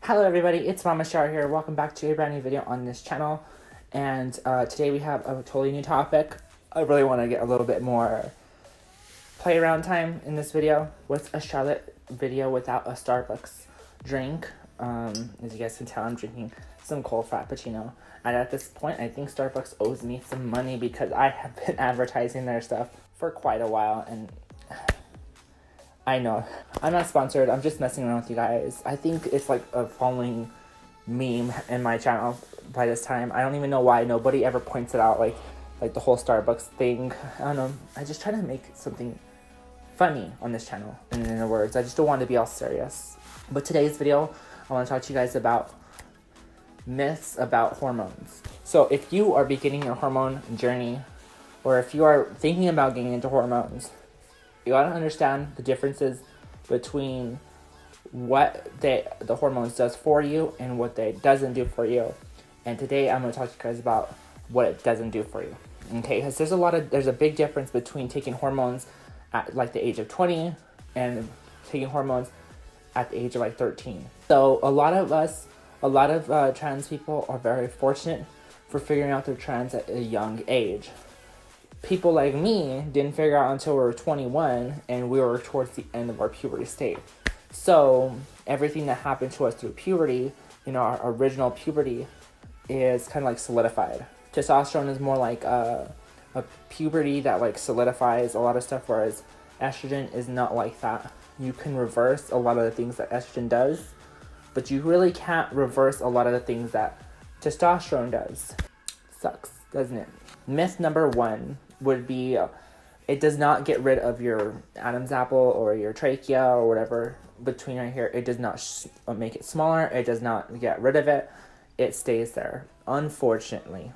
Hello everybody, it's Mama Shar here. Welcome back to a brand new video on this channel. And today we have a totally new topic. I really want to get a little bit more play around time in this video with a Charlotte video without a Starbucks drink. As you guys can tell, I'm drinking some cold frappuccino. And at this point, I think Starbucks owes me some money because I have been advertising their stuff for quite a while. And I know, I'm not sponsored, I'm just messing around with you guys. I think it's like a following meme in my channel by this time. I don't even know why nobody ever points it out, like the whole Starbucks thing. I don't know, I just try to make something funny on this channel, in other words. I just don't want to be all serious. But today's video, I want to talk to you guys about myths about hormones. So if you are beginning your hormone journey, or if you are thinking about getting into hormones, you gotta understand the differences between what the hormones does for you and what they doesn't do for you. And today I'm gonna talk to you guys about what it doesn't do for you. Okay, because there's a big difference between taking hormones at like the age of 20 and taking hormones at the age of like 13. So a lot of trans people are very fortunate for figuring out they're trans at a young age. People like me didn't figure out until we were 21 and we were towards the end of our puberty state. So everything that happened to us through puberty, our original puberty, is kind of like solidified. Testosterone is more like a puberty that like solidifies a lot of stuff, whereas estrogen is not like that. You can reverse a lot of the things that estrogen does, but you really can't reverse a lot of the things that testosterone does. Sucks, doesn't it? Myth number one would be it does not get rid of your Adam's apple or your trachea or whatever between right here. It does not make it smaller. It does not get rid of it. It stays there. Unfortunately,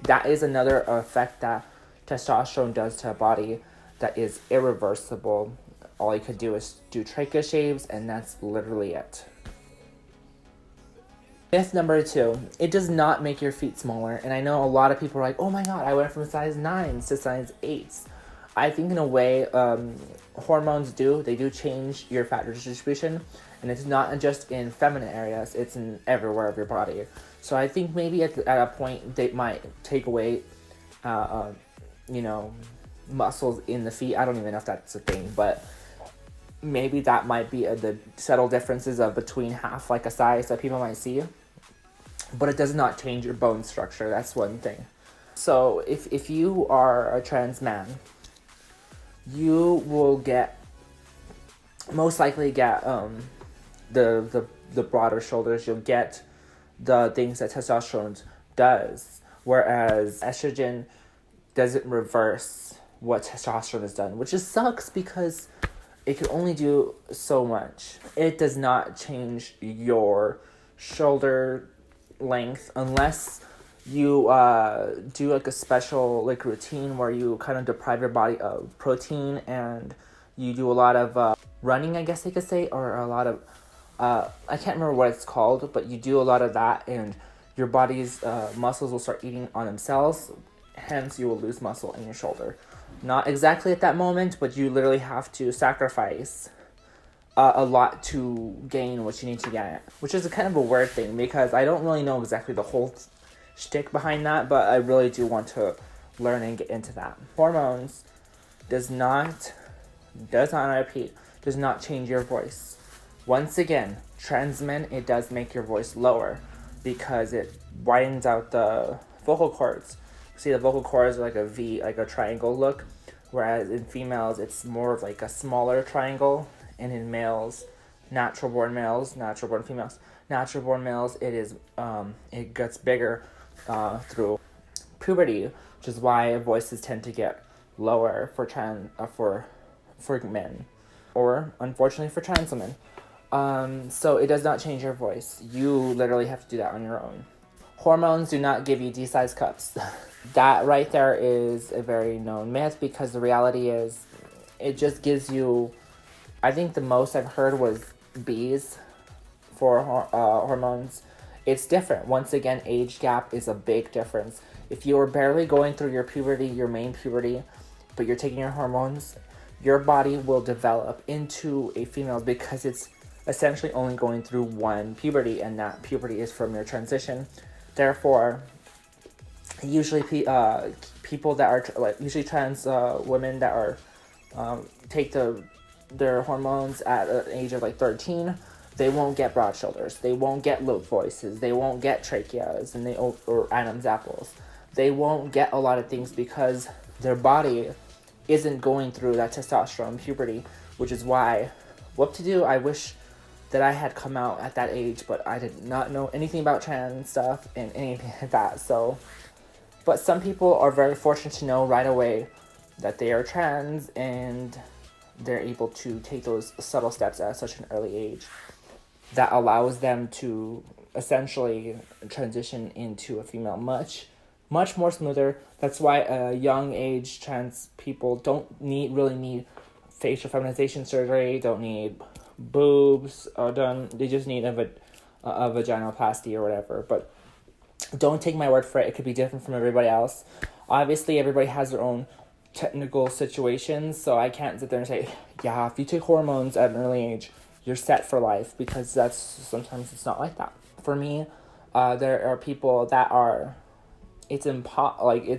that is another effect that testosterone does to a body that is irreversible. All you could do is do trachea shaves, and that's literally it. Myth number two, it does not make your feet smaller. And I know a lot of people are like, oh my god, I went from size 9s to size 8s. I think in a way, hormones they do change your fat distribution. And it's not just in feminine areas, it's in everywhere of your body. So I think maybe at a point they might take away, muscles in the feet. I don't even know if that's a thing, but maybe that might be the subtle differences of between half like a size that people might see. But it does not change your bone structure. That's one thing. So if you are a trans man, you will most likely get the broader shoulders. You'll get the things that testosterone does, whereas estrogen doesn't reverse what testosterone has done, which just sucks because it can only do so much. It does not change your shoulder length unless you do like a special like routine where you kind of deprive your body of protein and you do a lot of running, I guess they could say, or a lot of I can't remember what it's called, but you do a lot of that and your body's muscles will start eating on themselves, hence you will lose muscle in your shoulder. Not exactly at that moment, but you literally have to sacrifice a lot to gain what you need to get, which is a kind of a weird thing because I don't really know exactly the whole shtick behind that, but I really do want to learn and get into that. Hormones does not change your voice. Once again, trans men, it does make your voice lower because it widens out the vocal cords. See, the vocal cords are like a V, like a triangle look, whereas in females, it's more of like a smaller triangle. And in males, natural-born females, natural-born males, it gets bigger through puberty, which is why voices tend to get lower for men, or unfortunately for trans women. So it does not change your voice. You literally have to do that on your own. Hormones do not give you D-size cups. That right there is a very known myth because the reality is it just gives you, I think the most I've heard was B's for hormones. It's different. Once again, age gap is a big difference. If you're barely going through your puberty, your main puberty, but you're taking your hormones, your body will develop into a female because it's essentially only going through one puberty, and that puberty is from your transition. Therefore, usually people that are usually trans women that are take their hormones at an age of like 13, they won't get broad shoulders, they won't get low voices, they won't get tracheas, and or Adam's apples. They won't get a lot of things because their body isn't going through that testosterone puberty, which is why, what to do, I wish that I had come out at that age, but I did not know anything about trans stuff and anything like that. So, but some people are very fortunate to know right away that they are trans, and they're able to take those subtle steps at such an early age that allows them to essentially transition into a female much more smoother. That's why young age trans people don't really need facial feminization surgery, don't need boobs done. They just need a vaginoplasty or whatever. But don't take my word for it. It could be different from everybody else. Obviously, everybody has their own technical situations, so I can't sit there and say, yeah, if you take hormones at an early age, you're set for life, because sometimes it's not like that. For me, there are people that are, it's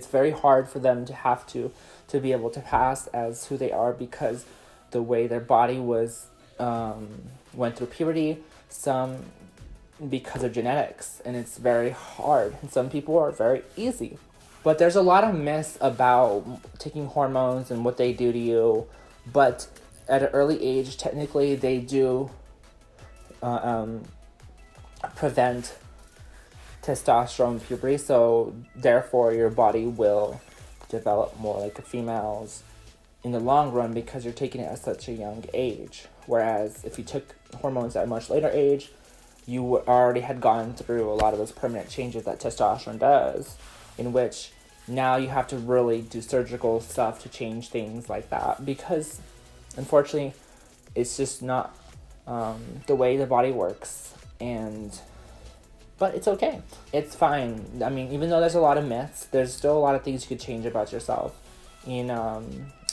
very hard for them to have to be able to pass as who they are, because the way their body was went through puberty, some because of genetics, and it's very hard, and some people are very easy. But there's a lot of myths about taking hormones and what they do to you, but at an early age, technically they do prevent testosterone puberty, so therefore your body will develop more like a female's in the long run, because you're taking it at such a young age. Whereas if you took hormones at a much later age, you already had gone through a lot of those permanent changes that testosterone does, in which now you have to really do surgical stuff to change things like that, because unfortunately it's just not the way the body works. But it's okay, it's fine. I mean, even though there's a lot of myths, there's still a lot of things you could change about yourself in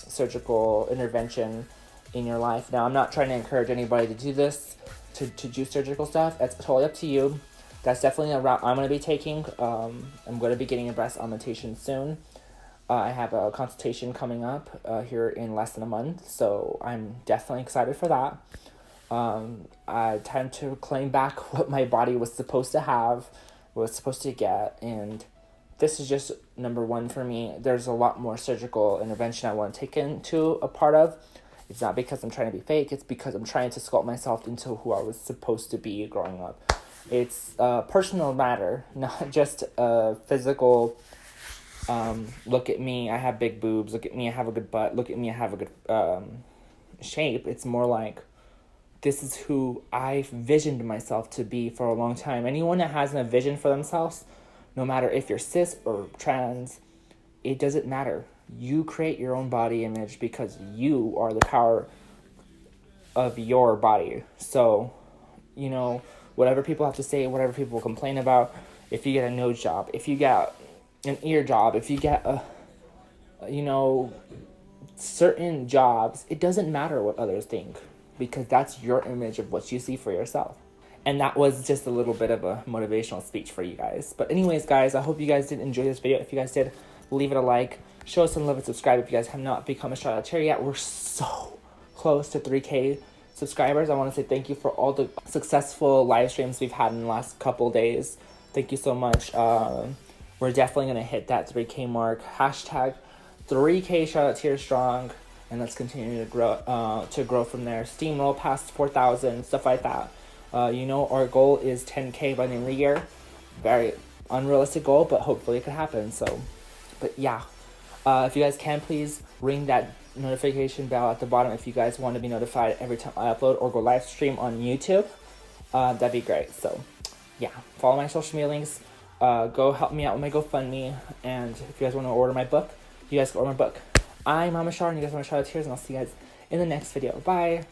surgical intervention in your life. Now, I'm not trying to encourage anybody to do this, to do surgical stuff. It's totally up to you. That's definitely a route I'm going to be taking. I'm going to be getting a breast augmentation soon. I have a consultation coming up here in less than a month, so I'm definitely excited for that. I tend to claim back what my body was supposed to have, was supposed to get, and this is just number one for me. There's a lot more surgical intervention I want to take into a part of. It's not because I'm trying to be fake, it's because I'm trying to sculpt myself into who I was supposed to be growing up. It's a personal matter, not just a physical, look at me, I have big boobs, look at me, I have a good butt, look at me, I have a good shape. It's more like, this is who I've visioned myself to be for a long time. Anyone that has a vision for themselves, no matter if you're cis or trans, it doesn't matter. You create your own body image because you are the power of your body. So, you know, whatever people have to say, whatever people complain about, if you get a nose job, if you get an ear job, if you get certain jobs, it doesn't matter what others think, because that's your image of what you see for yourself. And that was just a little bit of a motivational speech for you guys. But anyways, guys, I hope you guys did enjoy this video. If you guys did, leave it a like, show us some love, and subscribe if you guys have not become a Charlotte yet. We're so close to 3K subscribers. I want to say thank you for all the successful live streams we've had in the last couple days. Thank you so much. We're definitely going to hit that 3K mark. Hashtag 3K Charlotte strong. And let's continue to grow from there. Steamroll past 4,000, stuff like that. Our goal is 10K by the end of the year. Very unrealistic goal, but hopefully it could happen. So, but yeah. If you guys can, please ring that notification bell at the bottom if you guys want to be notified every time I upload or go live stream on YouTube. That'd be great. So, yeah. Follow my social media links. Go help me out with my GoFundMe. And if you guys want to order my book, you guys can order my book. I'm Mama Shar, and you guys want to try the tears, and I'll see you guys in the next video. Bye.